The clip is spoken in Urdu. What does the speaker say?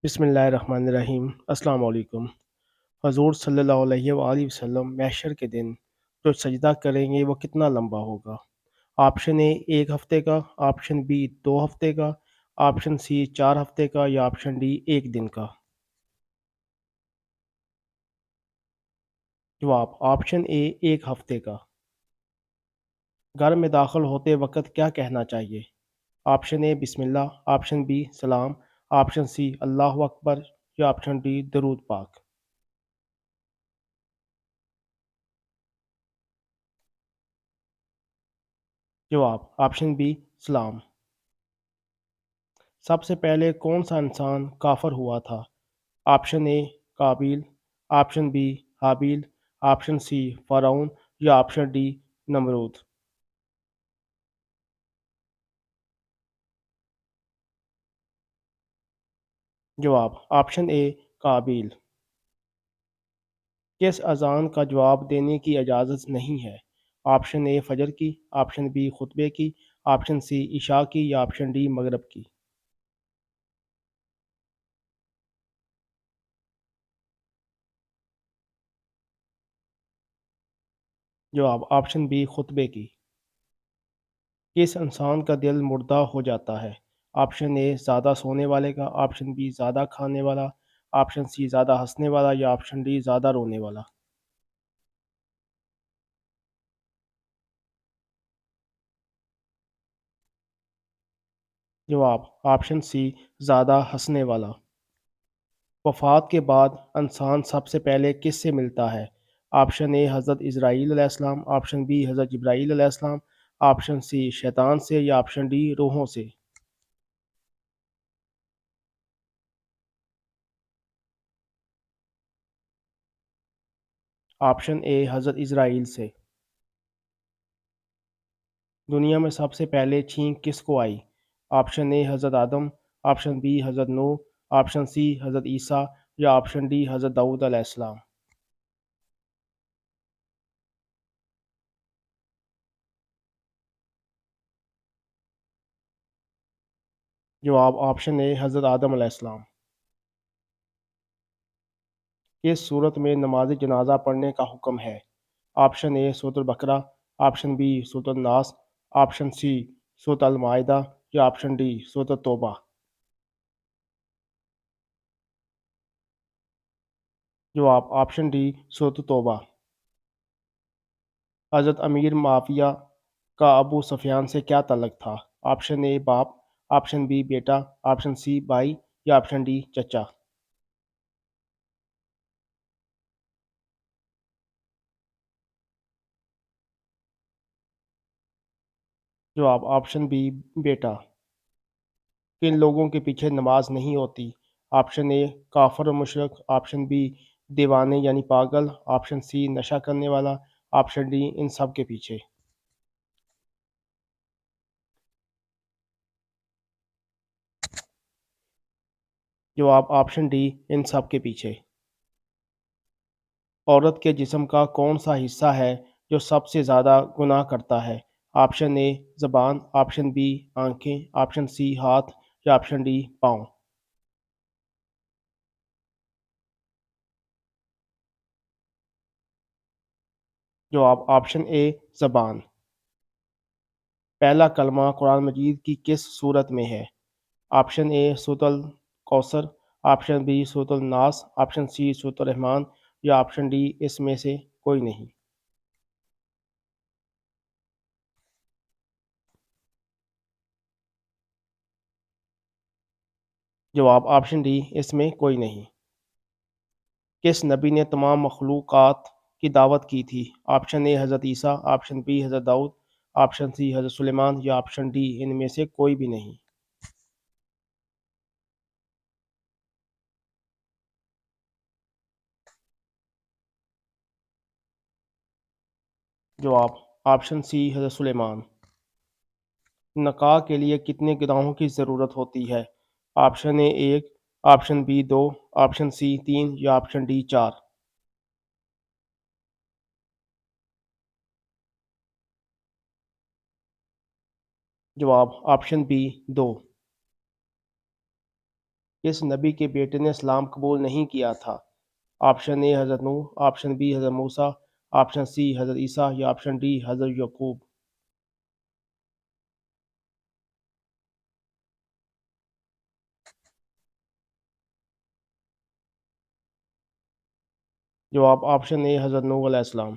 بسم اللہ الرحمن الرحیم۔ السلام علیکم۔ حضور صلی اللہ علیہ وآلہ وسلم محشر کے دن جو سجدہ کریں گے وہ کتنا لمبا ہوگا؟ آپشن اے 1 ہفتے کا، آپشن بی 2 ہفتے کا، آپشن سی 4 ہفتے کا یا آپشن ڈی 1 دن کا۔ جواب آپشن اے 1 ہفتے کا۔ گھر میں داخل ہوتے وقت کیا کہنا چاہیے؟ آپشن اے بسم اللہ، آپشن بی سلام، آپشن سی اللہ اکبر یا آپشن ڈی درود پاک۔ جواب آپشن بی سلام۔ سب سے پہلے کون سا انسان کافر ہوا تھا؟ آپشن اے قابیل، آپشن بی حابیل، آپشن سی فرعون یا آپشن ڈی نمرود۔ جواب آپشن اے قابیل۔ کس اذان کا جواب دینے کی اجازت نہیں ہے؟ آپشن اے فجر کی، آپشن بی خطبے کی، آپشن سی عشاء کی یا آپشن ڈی مغرب کی۔ جواب آپشن بی خطبے کی۔ کس انسان کا دل مردہ ہو جاتا ہے؟ آپشن اے زیادہ سونے والے کا، آپشن بی زیادہ کھانے والا، آپشن سی زیادہ ہنسنے والا یا آپشن ڈی زیادہ رونے والا۔ جواب آپشن سی زیادہ ہنسنے والا۔ وفات کے بعد انسان سب سے پہلے کس سے ملتا ہے؟ آپشن اے حضرت اسرائیل علیہ السلام، آپشن بی حضرت جبرائیل علیہ السلام، آپشن سی شیطان سے یا آپشن ڈی روحوں سے۔ آپشن اے حضرت اسرائیل سے۔ دنیا میں سب سے پہلے چھینک کس کو آئی؟ آپشن اے حضرت آدم، آپشن بی حضرت نوح، آپشن سی حضرت عیسیٰ یا آپشن ڈی حضرت داؤد علیہ السلام۔ جواب آپشن اے حضرت آدم علیہ السلام۔ کس صورت میں نماز جنازہ پڑھنے کا حکم ہے؟ آپشن اے سورۃ البقرہ، آپشن بی سورۃ الناس، آپشن سی سورۃ المائدہ یا آپشن ڈی سورۃ التوبہ۔ جواب آپشن ڈی سورۃ التوبہ۔ حضرت امیر معاویہ کا ابو سفیان سے کیا تعلق تھا؟ آپشن اے باپ، آپشن بی بیٹا، آپشن سی بھائی یا آپشن ڈی چچا۔ جواب آپشن بی بیٹا۔ کن لوگوں کے پیچھے نماز نہیں ہوتی؟ آپشن اے کافر و مشرک، آپشن بی دیوانے یعنی پاگل، آپشن سی نشہ کرنے والا، آپشن ڈی ان سب کے پیچھے۔ جواب آپشن ڈی ان سب کے پیچھے۔ عورت کے جسم کا کون سا حصہ ہے جو سب سے زیادہ گناہ کرتا ہے؟ آپشن اے زبان، آپشن بی آنکھیں، آپشن سی ہاتھ یا آپشن ڈی پاؤں۔ جواب آپشن اے زبان۔ پہلا کلمہ قرآن مجید کی کس صورت میں ہے؟ آپشن اے سورۃ الکوثر، آپشن بی سورۃ الناس، آپشن سی سورۃ الرحمن یا آپشن ڈی اس میں سے کوئی نہیں۔ جواب آپشن ڈی اس میں کوئی نہیں۔ کس نبی نے تمام مخلوقات کی دعوت کی تھی؟ آپشن اے حضرت عیسیٰ، آپشن بی حضرت داؤد، آپشن سی حضرت سلیمان یا آپشن ڈی ان میں سے کوئی بھی نہیں۔ جواب آپشن سی حضرت سلیمان۔ نکاح کے لیے کتنے گواہوں کی ضرورت ہوتی ہے؟ آپشن اے 1، آپشن بی 2، آپشن سی 3 یا آپشن ڈی 4۔ جواب آپشن بی 2۔ کس نبی کے بیٹے نے اسلام قبول نہیں کیا تھا؟ آپشن اے حضرت نوح، آپشن بی حضرت موسیٰ، آپشن سی حضرت عیسیٰ یا آپشن ڈی حضرت یعقوب؟ جواب آپشن اے حضرت نوح علیہ السلام۔